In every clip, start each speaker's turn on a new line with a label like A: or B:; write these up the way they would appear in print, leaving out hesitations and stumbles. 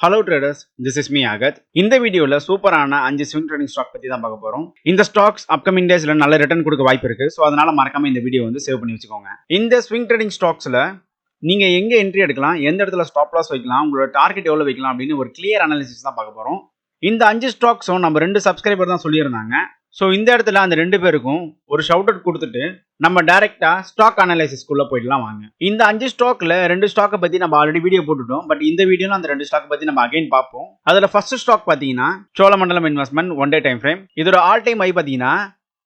A: Hello traders, this is me Yagath. இந்த வீடியோல சூப்பரான 5 ஸ்விங் ட்ரேடிங் ஸ்டாக் பத்தி தான் பார்க்க போறோம். இந்த ஸ்டாக்ஸ் அப்கமிங் டேஸ்ல நல்ல ரிட்டர்ன் கொடுக்க வாய்ப்பு இருக்கு. சோ அதனால மறக்காம இந்த வீடியோ வந்து சேவ் பண்ணி வச்சுக்கோங்க. இந்த ஸ்விங் ட்ரேடிங் ஸ்டாக்ஸ்ல நீங்க எங்க என்ட்ரி எடுக்கலாம், எந்த இடத்துல ஸ்டாப் லாஸ் வைக்கலாம், உங்களோட டார்கெட் எவ்வளவு வைக்கலாம் அப்படின்னு ஒரு கிளியர் அனாலிசிஸ் தான் பார்க்க போறோம். இந்த 5 ஸ்டாக்ஸும் நம்ம 2 சப்ஸ்கிரைபர் தான் சொல்லியிருந்தாங்க. ஸோ இந்த இடத்துல அந்த 2 பேருக்கும் ஒரு ஷவுட் அவுட் கொடுத்துட்டு நம்ம டைரக்டா ஸ்டாக் அனாலிசிஸ்க்குள்ள போயிடலாம் வாங்க. இந்த 5 ஸ்டாக்ல 2 ஸ்டாக்கை பத்தி நம்ம ஆல்ரெடி வீடியோ போட்டுட்டோம். பட் இந்த வீடியோல அந்த 2 ஸ்டாக் பத்தி நம்ம அகைன் பார்ப்போம். அதுல ஃபர்ஸ்ட் ஸ்டாக் பாத்தீங்கன்னா Cholamandalam investment one day time frame. இதோட ஆல் டைம் ஹை பாத்தீங்கன்னா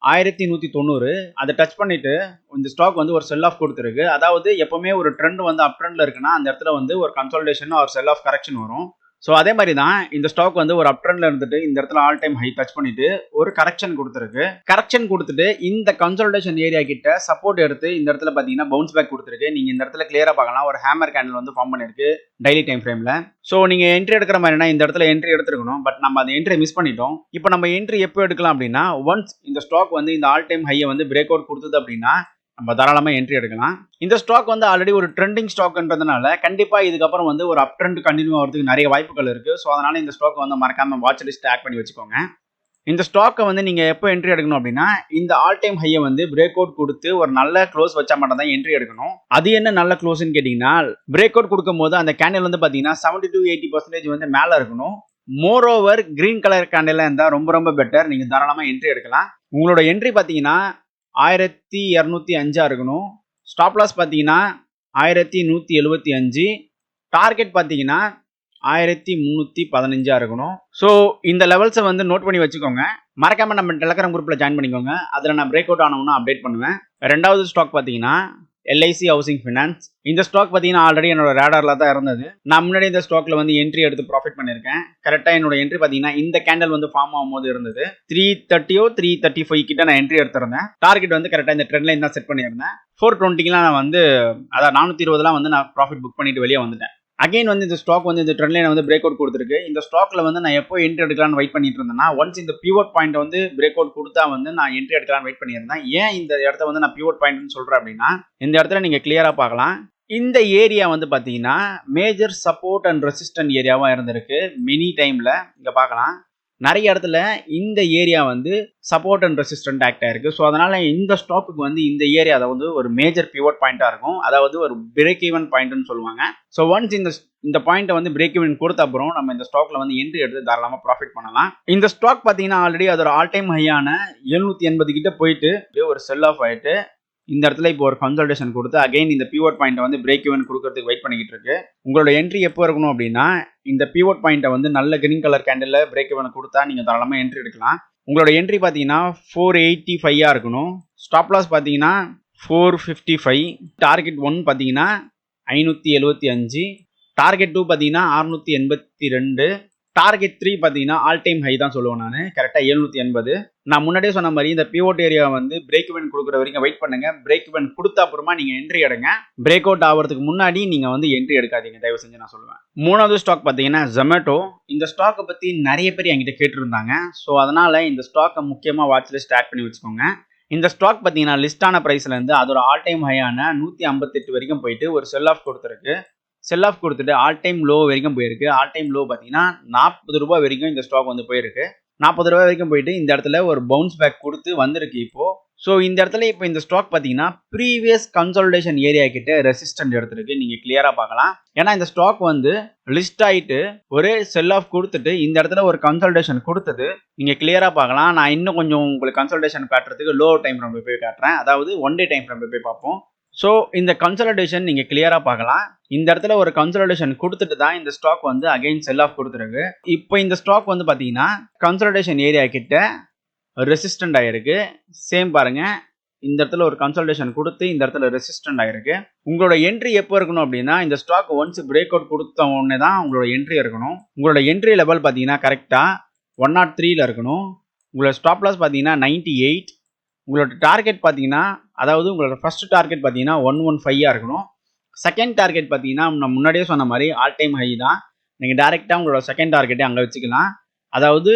A: 1190. அதை டச் பண்ணிட்டு இந்த ஸ்டாக் வந்து ஒரு செல் ஆஃப் கொடுத்துருக்கு. அதாவது எப்பவுமே ஒரு ட்ரெண்ட் வந்து அப் ட்ரெண்ட்ல இருக்குன்னா அந்த இடத்துல வந்து ஒரு கன்சாலிடேஷன் ஒரு செல் ஆஃப் கரெக்ஷன் வரும். ஸோ அதே மாதிரி தான் இந்த ஸ்டாக் வந்து ஒரு அப் ட்ரெண்ட்ல இருந்துட்டு இந்த இடத்துல ஆல் டைம் ஹை டச் பண்ணிட்டு ஒரு கரெக்ஷன் கொடுத்துருக்கு. கரெக்ஷன் கொடுத்துட்டு இந்த கன்சாலிடேஷன் ஏரியா கிட்ட சப்போர்ட் எடுத்து இந்த இடத்துல பாத்தீங்கன்னா பவுன்ஸ் பேக் கொடுத்துருக்கு. நீங்க இந்த இடத்துல கிளியரா பார்க்கலாம், ஒரு ஹேமர் கேண்டில் வந்து ஃபார்ம் பண்ணிருக்கு டெய்லி டைம் ஃப்ரேம்ல. ஸோ நீங்க என்ட்ரி எடுக்கிற மாதிரினா இந்த இடத்துல என்ட்ரி எடுத்துருக்கணும். பட் நம்ம அந்த என்ட்ரி மிஸ் பண்ணிட்டோம். இப்போ நம்ம என்ட்ரி எப்போ எடுக்கலாம் அப்படின்னா, ஒன்ஸ் இந்த ஸ்டாக் வந்து இந்த ஆல் டைம் ஹையை வந்து பிரேக் அவுட் கொடுத்தது அப்படின்னா நம்ம தாராளமா என்ட்ரி எடுக்கலாம். இந்த ஸ்டாக் வந்து ஆல்ரெடி ஒரு ட்ரெண்டிங் ஸ்டாக்ன்றதுனால கண்டிப்பா இதுக்கப்புறம் வந்து ஒரு அப் ட்ரெண்ட் கண்டினியூ ஆகிறதுக்கு நிறைய வாய்ப்புகள் இருக்கு. ஸோ அதனால இந்த ஸ்டாக் வந்து மறக்காம வாட்ச் லிஸ்ட் ஆட் பண்ணி வச்சுக்கோங்க. இந்த ஸ்டாக்கை வந்து நீங்க எப்போ என்ட்ரி எடுக்கணும் அப்படின்னா, இந்த ஆல் டைம் ஹையை வந்து பிரேக் அவுட் கொடுத்து ஒரு நல்ல க்ளோஸ் வச்சா மட்டும் தான் என்ட்ரி எடுக்கணும். அது என்ன நல்ல க்ளோஸ்ன்னு கேட்டீங்கன்னா, பிரேக் அவுட் கொடுக்கும் போது அந்த கேண்டில் வந்து பாத்தீங்கன்னா 70 to 80% வந்து மேல இருக்கணும். More over green colour candle இருந்தா ரொம்ப ரொம்ப பெட்டர். நீங்க தாராளமா என்ட்ரி எடுக்கலாம். உங்களோட என்ட்ரி பாத்தீங்கன்னா 1205 இருக்கணும். ஸ்டாப் லாஸ் பார்த்தீங்கன்னா 1175. டார்கெட் பார்த்தீங்கன்னா 1315 இருக்கணும். ஸோ இந்த லெவல்ஸை வந்து நோட் பண்ணி வச்சுக்கோங்க. மறக்காம நம்ம டெலகிராம் குரூப்ல ஜாயின் பண்ணிக்கோங்க. அதில் நான் பிரேக் அவுட் ஆனவொன்னு அப்டேட் பண்ணுவேன். ரெண்டாவது ஸ்டாக் பார்த்தீங்கன்னா எல்ஐசி ஹவுசிங் ஃபினான்ஸ். இந்த ஸ்டாக் பார்த்தீங்கன்னா ஆல்ரெடி என்னோட ரேடார்ல தான் இருந்தது. நான் முன்னாடி இந்த ஸ்டாக்ல வந்து என்ட்ரி எடுத்து ப்ராஃபிட் பண்ணியிருக்கேன். கரெக்டாக என்னோட என்ட்ரி பார்த்தீங்கன்னா இந்த கேண்டல் வந்து ஃபார்ம் ஆகும்போது இருந்தது 330 335 கிட்ட நான் என்ட்ரி எடுத்திருந்தேன். டார்கெட் வந்து கரெக்டாக இந்த ட்ரெண்ட் லைன் தான் செட் பண்ணியிருந்தேன். 420 நான் வந்து அதாவது 420 வந்து நான் ப்ராஃபிட் புக் பண்ணிட்டு வெளியே வந்துட்டேன். அகைன் வந்து இந்த ஸ்டாக் வந்து இந்த ட்ரெண்ட் லைனை வந்து பிரேக் அவுட் கொடுத்துருக்கு. இந்த ஸ்டாக்ல வந்து நான் எப்போ என்ட்ரி எடுக்கலாம்னு வெயிட் பண்ணிட்டு இருந்தேன்னா, ஒன்ஸ் இந்த பிவோட் பாயிண்ட் வந்து பிரேக் அவுட் கொடுத்தா வந்து நான் என்ட்ரி எடுக்கலாம்னு வெயிட் பண்ணியிருந்தேன். ஏன் இந்த இடத்த வந்து நான் பிவோட் பாயிண்ட்னு சொல்றேன் அப்படின்னா, இந்த இடத்துல நீங்க கிளியரா பார்க்கலாம். இந்த ஏரியா வந்து பாத்தீங்கன்னா மேஜர் சப்போர்ட் அண்ட் ரெசிஸ்டன்ட் ஏரியாவா இருந்திருக்கு. மெனி டைம்ல இங்க பார்க்கலாம், நிறைய இடத்துல இந்த ஏரியா வந்து சப்போர்ட் அண்ட் ரெசிஸ்டன்ட் ஆக்ட் ஆயிருக்கு. ஸோ அதனால இந்த ஸ்டாக்குக்கு வந்து இந்த ஏரியா வந்து ஒரு மேஜர் பிவோட் பாயிண்டா இருக்கும். அதாவது ஒரு பிரேக் ஈவன் பாயிண்ட்னு சொல்லுவாங்க. ஸோ ஒன்ஸ் இந்த பாயிண்ட்டை வந்து பிரேக் ஈவன் கொடுத்த அப்புறம் நம்ம இந்த ஸ்டாக்ல வந்து என்ட்ரி எடுத்து தாராளமா ப்ராஃபிட் பண்ணலாம். இந்த ஸ்டாக் பாத்தீங்கன்னா ஆல்ரெடி அதோட ஆல் டைம் ஹையான 780 கிட்ட போயிட்டு ஒரு செல் ஆஃப் ஆயிட்டு இந்த இடத்துல இப்போ ஒரு கன்சல்டேஷன் கொடுத்து அகைன் இந்த பிவோட் பாயிண்ட்டை வந்து பிரேக் ஈவன் கொடுக்கறதுக்கு வெயிட் பண்ணிக்கிட்டு இருக்கு. உங்களோட என்ட்ரி எப்போ இருக்கணும் அப்படின்னா, இந்த பிவோட் பாயிண்ட்டை வந்து நல்ல green colour candle break even கொடுத்தா நீங்க தாராளமா என்ட்ரி எடுக்கலாம். உங்களோட என்ட்ரி பார்த்தீங்கன்னா 485 இருக்கணும். ஸ்டாப் லாஸ் பார்த்தீங்கன்னா 455. டார்கெட் 1 பார்த்தீங்கன்னா 575. டார்கெட் 2 பார்த்தீங்கன்னா 682. டார்கெட் 3 பார்த்தீங்கன்னா ஆல் டைம் ஹை தான் சொல்லுவேன் நான், கரெக்டாக 780. நான் முன்னாடியே சொன்ன மாதிரி இந்த பிவோட் ஏரியா வந்து பிரேக் இவன் கொடுக்குற வரைக்கும் வெயிட் பண்ணுங்க. பிரேக் இவன் கொடுத்த அப்புறமா நீங்க என்ட்ரி எடுங்க. பிரேக் அவுட் ஆகிறதுக்கு முன்னாடி நீங்க வந்து என்ட்ரி எடுக்காதீங்க தயவு செஞ்சு நான் சொல்லுவேன். மூணாவது ஸ்டாக் பார்த்தீங்கன்னா ஜொமேட்டோ. இந்த ஸ்டாக்கை பத்தி நிறைய பேர் என்கிட்ட கேட்டிருந்தாங்க. ஸோ அதனால இந்த ஸ்டாக்கை முக்கியமாக வாட்ச் லிஸ்ட் ஆட் பண்ணி வச்சுக்கோங்க. இந்த ஸ்டாக் பார்த்தீங்கன்னா லிஸ்டான பிரைஸ்ல இருந்து அதோட ஆல் டைம் ஹையான 158 வரைக்கும் போயிட்டு ஒரு செல் ஆஃப் கொடுத்துருக்கு. செல் ஆஃப் கொடுத்துட்டு ஆல் டைம் லோ வரைக்கும் போயிருக்கு. ஆல் டைம் லோ பார்த்தீங்கன்னா 40 ரூபாய் வரைக்கும் இந்த ஸ்டாக் வந்து போயிருக்கு. 40 ரூபாய் வரைக்கும் போயிட்டு இந்த இடத்துல ஒரு பவுன்ஸ் பேக் கொடுத்து வந்திருக்கு இப்போ. ஸோ இந்த இடத்துல இப்போ இந்த ஸ்டாக் பார்த்தீங்கன்னா ப்ரீவியஸ் கன்சாலிடேஷன் ஏரியா கிட்ட ரெசிஸ்டன்ட் எடுத்திருக்கு. நீங்க கிளியரா பார்க்கலாம். ஏன்னா இந்த ஸ்டாக் வந்து லிஸ்ட் ஆயிட்டு ஒரு செல் ஆஃப் கொடுத்துட்டு இந்த இடத்துல ஒரு கன்சாலிடேஷன் கொடுத்தது நீங்க கிளியரா பார்க்கலாம். நான் இன்னும் கொஞ்சம் உங்களுக்கு கன்சாலிடேஷன் காட்டுறதுக்கு லோ டைம் ஃப்ரேம் போய் காட்டுறேன். அதாவது ஒன் டே டைம் ஃப்ரேம் போய் பார்ப்போம். ஸோ இந்த கன்சாலிடேஷன் நீங்க கிளியரா பார்க்கலாம். இந்த இடத்துல ஒரு கன்சாலிடேஷன் கொடுத்துட்டு தான் இந்த ஸ்டாக் வந்து அகைன் செல் ஆஃப் கொடுத்துருக்கு. இப்போ இந்த ஸ்டாக் வந்து பாத்தீங்கன்னா கன்சாலிடேஷன் ஏரியா கிட்ட ரெசிஸ்டன்ட் ஆயிருக்கு. சேம் பாருங்க, இந்த இடத்துல ஒரு கன்சாலிடேஷன் கொடுத்து இந்த இடத்துல ரெசிஸ்டன்ட் ஆயிருக்கு. உங்களோட என்ட்ரி எப்போ இருக்கணும் அப்படின்னா, இந்த ஸ்டாக் ஒன்ஸ் பிரேக் அவுட் கொடுத்த உடனே தான் உங்களோட என்ட்ரி இருக்கணும். உங்களோட என்ட்ரி லெவல் பாத்தீங்கன்னா கரெக்டா 103ல இருக்கணும். உங்களோட ஸ்டாப் லாஸ் பாத்தீங்கன்னா 98. உங்களோட டார்கெட் பார்த்தீங்கன்னா, அதாவது உங்களோட ஃபர்ஸ்ட் டார்கெட் பார்த்தீங்கன்னா 115 இருக்கணும். செகண்ட் டார்கெட் பார்த்தீங்கன்னா நான் முன்னாடியே சொன்ன மாதிரி ஆல் டைம் ஹை தான். நீங்கள் டேரெக்டாக உங்களோட செகண்ட் டார்கெட்டை அங்கே வச்சுக்கலாம். அதாவது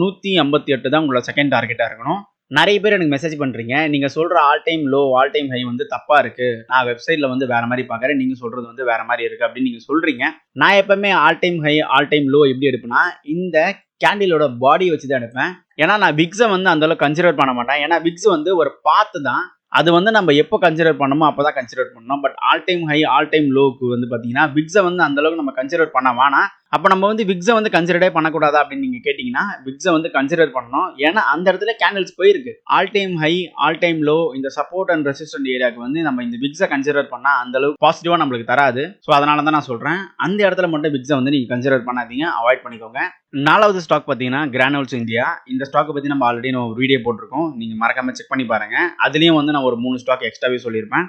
A: 158 தான் உங்களோட செகண்ட் டார்கெட்டாக இருக்கணும். நிறைய பேர் எனக்கு மெசேஜ் பண்ணுறீங்க, நீங்கள் சொல்கிற all time low all time high வந்து தப்பாக இருக்குது, நான் வெப்சைட்டில் வந்து வேறு மாதிரி பார்க்குறேன், நீங்கள் சொல்கிறது வந்து வேறு மாதிரி இருக்குது அப்படின்னு நீங்கள் சொல்கிறீங்க. நான் எப்பவுமே all time high all time low எப்படி எடுப்பேன்னா இந்த கேண்டிலோட பாடி வச்சு தான் எடுப்பேன். ஏன்னா நான் விக்ஸை வந்து அந்தளவுக்கு கன்சிடர் பண்ண மாட்டேன். ஏன்னா விக்ஸ் வந்து ஒரு பாத்து தான், அது வந்து நம்ம எப்போ கன்சிடர் பண்ணணுமோ அப்போ தான் கன்சிடர் பண்ணணும். But all time high all time log வந்து பார்த்தீங்கன்னா விக்ஸை வந்து அந்தளவுக்கு நம்ம கன்சிடர் பண்ண வேணாம். அப்போ நம்ம வந்து விக்ஸை வந்து கன்சிடரே பண்ணக்கூடாதா அப்படின்னு நீங்கள் கேட்டிங்கன்னா விக்ஸை வந்து கன்சிடர் பண்ணணும். ஏன்னா அந்த இடத்துல கேண்டில்ஸ் போயிருக்கு. All time high all time low இந்த சப்போர்ட் அண்ட் ரெசிஸ்டன்ட் ஏரியாவுக்கு வந்து நம்ம இந்த விக்ஸை கன்சிடர் பண்ணால் அந்த அளவுக்கு பாசிட்டிவாக நம்மளுக்கு தராது. ஸோ அதனால தான் நான் சொல்கிறேன், அந்த இடத்துல மட்டும் விக்ஸை வந்து நீங்கள் கன்சிடர் பண்ணாதீங்க, அவாய்ட் பண்ணிக்கோங்க. 4வது ஸ்டாக் பார்த்தீங்கன்னா கிரானுல்ஸ் இந்தியா. இந்த ஸ்டாக்கை பற்றி நம்ம ஆல்ரெடி ஒரு வீடியோ போட்டிருக்கோம், நீங்கள் மறக்காமல் செக் பண்ணி பாருங்கள். அதுலேயும் வந்து நான் ஒரு 3 ஸ்டாக் எக்ஸ்ட்ராவே சொல்லியிருப்பேன்.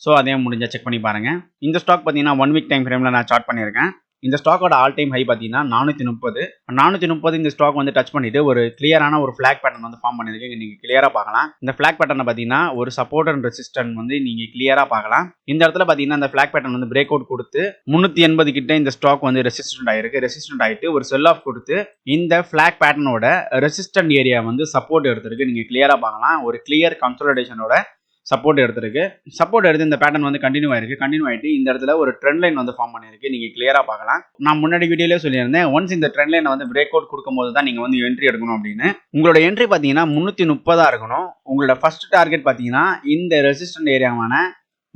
A: ஸோ அதையும் முடிஞ்சால் செக் பண்ணி பாருங்கள். இந்த ஸ்டாக் பார்த்தீங்கன்னா 1 வீக் டைம் ஃப்ரேமில் நான் சார்ட் பண்ணியிருக்கேன். இந்த ஸ்டாக்கோட ஆல் டைம் ஹை பார்த்தீங்கன்னா 430 இந்த ஸ்டாக் வந்து டச் பண்ணிட்டு ஒரு கிளியரான ஒரு ஃபிளாக் பேட்டர்ன் வந்து ஃபார்ம் பண்ணிருக்கு. நீங்க கிளியரா பார்க்கலாம். இந்த ஃபிளாக் பேட்டர்னை பார்த்தீங்கன்னா ஒரு சப்போர்ட் அண்ட் ரெசிஸ்டன்ட் வந்து நீங்க கிளியரா பார்க்கலாம். இந்த இடத்துல பார்த்தீங்கன்னா இந்த ஃபிளாக் பேட்டர்ன் வந்து பிரேக் அவுட் கொடுத்து 380 கிட்ட இந்த ஸ்டாக் வந்து ரெசிஸ்டன்ட் ஆயிருக்கு. ரெசிஸ்டன்ட் ஆயிட்டு ஒரு செல் ஆஃப் கொடுத்து இந்த ஃபிளாக் பேட்டர்னோட ரெசிஸ்டன்ட் ஏரியா வந்து சப்போர்ட் எடுத்திருக்கு. நீங்க கிளியரா பார்க்கலாம். ஒரு கிளியர் கன்சாலிடேஷனோட சப்போர்ட் எடுத்திருக்கு. சப்போர்ட் எடுத்து இந்த பேட்டர்ன் வந்து கண்டினியூ ஆயிட்டு இந்த இடத்துல ஒரு ட்ரெண்ட் லைன் வந்து ஃபார்ம் பண்ணிருக்கு. நீங்க கிளியரா பார்க்கலாம். நான் முன்னாடி வீடியோலயே சொல்லியிருந்தேன், ஒன்ஸ் இந்த ட்ரெண்ட் லைனை வந்து பிரேக் அவுட் கொடுக்கும்போது தான் நீங்க வந்து என்ட்ரி எடுக்கணும் அப்படின்னு. உங்களோட என்ட்ரி பார்த்தீங்கன்னா 330 இருக்கணும். உங்களோட ஃபர்ஸ்ட் டார்கெட் பார்த்தீங்கன்னா இந்த ரெசிஸ்டன்ட் ஏரியாவான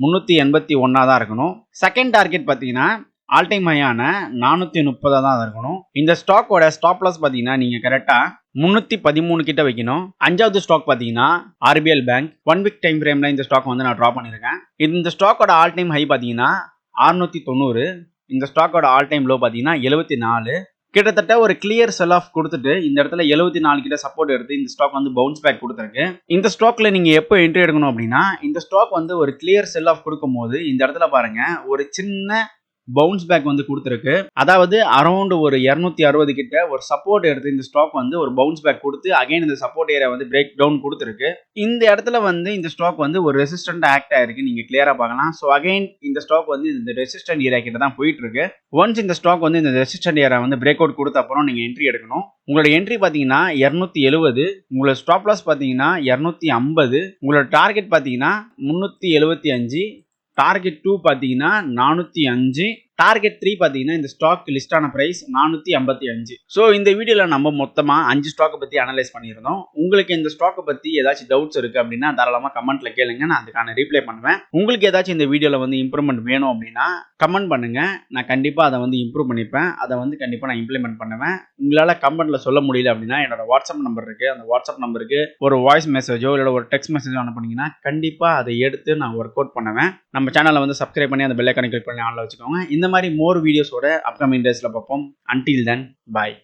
A: 381 தான் இருக்கணும். செகண்ட் டார்கெட் பார்த்தீங்கன்னா ஆல் டைம் ஹையான 430 தான் இருக்கணும். இந்த ஸ்டாக்கோட ஸ்டாப் லாஸ் பார்த்தீங்கன்னா நீங்க கரெக்டா 313 கிட்ட வைக்கணும். 5வது ஸ்டாக் பார்த்தீங்கன்னா ஆர்பிஎல் பேங்க். 1 வீக் டைம் ஃப்ரேம்ல இந்த ஸ்டாக் வந்து நான் ட்ரா பண்ணியிருக்கேன். இந்த ஸ்டாக்கோட ஆல் டைம் ஹை பார்த்தீங்கன்னா 690. இந்த ஸ்டாக்கோட ஆல் டைம் லோ பார்த்தீங்கன்னா 74. கிட்டத்தட்ட ஒரு கிளியர் செல் ஆஃப் கொடுத்துட்டு இந்த இடத்துல 74 கிட்ட சப்போர்ட் எடுத்து இந்த ஸ்டாக் வந்து பவுன்ஸ் பேக் கொடுத்துருக்கு. இந்த ஸ்டாக்ல நீங்க எப்போ என்ட்ரி எடுக்கணும் அப்படின்னா இந்த ஸ்டாக் வந்து ஒரு கிளியர் செல் ஆஃப் கொடுக்கும் போது இந்த இடத்துல பாருங்க ஒரு சின்ன பவுன்ஸ் பேக் வந்து கொடுத்துருக்கு. அதாவது அரௌண்ட் ஒரு 260 கிட்ட ஒரு சப்போர்ட் எடுத்து இந்த ஸ்டாக் வந்து ஒரு பவுன்ஸ் பேக் கொடுத்து அகைன் இந்த சப்போர்ட் ஏரியா வந்து பிரேக் டவுன் கொடுத்துருக்கு. இந்த இடத்துல வந்து இந்த ஸ்டாக் வந்து ஒரு ரெசிஸ்டன்ட் ஆக்ட் ஆயிருக்கு. நீங்க கிளியரா பார்க்கலாம். ஸோ அகைன் இந்த ஸ்டாக் வந்து இந்த ரெசிஸ்டன்ட் ஏரியா கிட்ட தான் போயிட்டு இருக்கு. ஒன்ஸ் இந்த ஸ்டாக் வந்து இந்த ரெசிஸ்டன்ட் ஏரியா வந்து பிரேக் அவுட் கொடுத்த அப்புறம் நீங்க என்ட்ரி எடுக்கணும். உங்களோட என்ட்ரி பார்த்தீங்கன்னா 270, உங்களோட ஸ்டாப் லாஸ் பார்த்தீங்கன்னா 250, உங்களோட டார்கெட் பார்த்தீங்கன்னா 375, டார்கெட் 2 பார்த்தீங்கன்னா 405, டார்கெட் 3 பார்த்தீங்கன்னா இந்த ஸ்டாக் லிஸ்டான பிரைஸ் 455. ஸோ இந்த வீடியோவில் நம்ம மொத்தமாக 5 ஸ்டாக்கை பற்றி அனலைஸ் பண்ணியிருந்தோம். உங்களுக்கு இந்த ஸ்டாக்கை பற்றி ஏதாச்சும் டவுட்ஸ் இருக்குது அப்படின்னா தாராளமாக கமெண்ட்டில் கேளுங்க, நான் அதுக்கான ரீப்ளை பண்ணுவேன். உங்களுக்கு ஏதாச்சும் இந்த வீடியோவில் வந்து இம்ப்ரூவ்மெண்ட் வேணும் அப்படின்னா கமெண்ட் பண்ணுங்கள், நான் கண்டிப்பாக அதை வந்து இம்ப்ரூவ் பண்ணிப்பேன். அதை வந்து கண்டிப்பாக நான் இம்ப்ளிமெண்ட் பண்ணுவேன். உங்களால் கமெண்ட்டில் சொல்ல முடியல அப்படின்னா என்னோட வாட்ஸ்அப் நம்பர் இருக்குது, அந்த வாட்ஸ்அப் நம்பருக்கு ஒரு வாய்ஸ் மெசேஜோ இல்லை ஒரு டெக்ஸ்ட் மெசேஜோ அனுப்புனீங்கன்னா கண்டிப்பாக அதை எடுத்து நான் ஒர்க் அவுட் பண்ணுவேன். நம்ம சேனலை வந்து சப்ஸ்கிரைப் பண்ணி அந்த பெல் ஐகானை கிளிக் பண்ணி ஆன்ல வச்சுக்கோங்க. இந்த மாதிரி மோர் வீடியோஸோட அப்கமிங் டேஸ்ல பார்ப்போம். Until then, bye.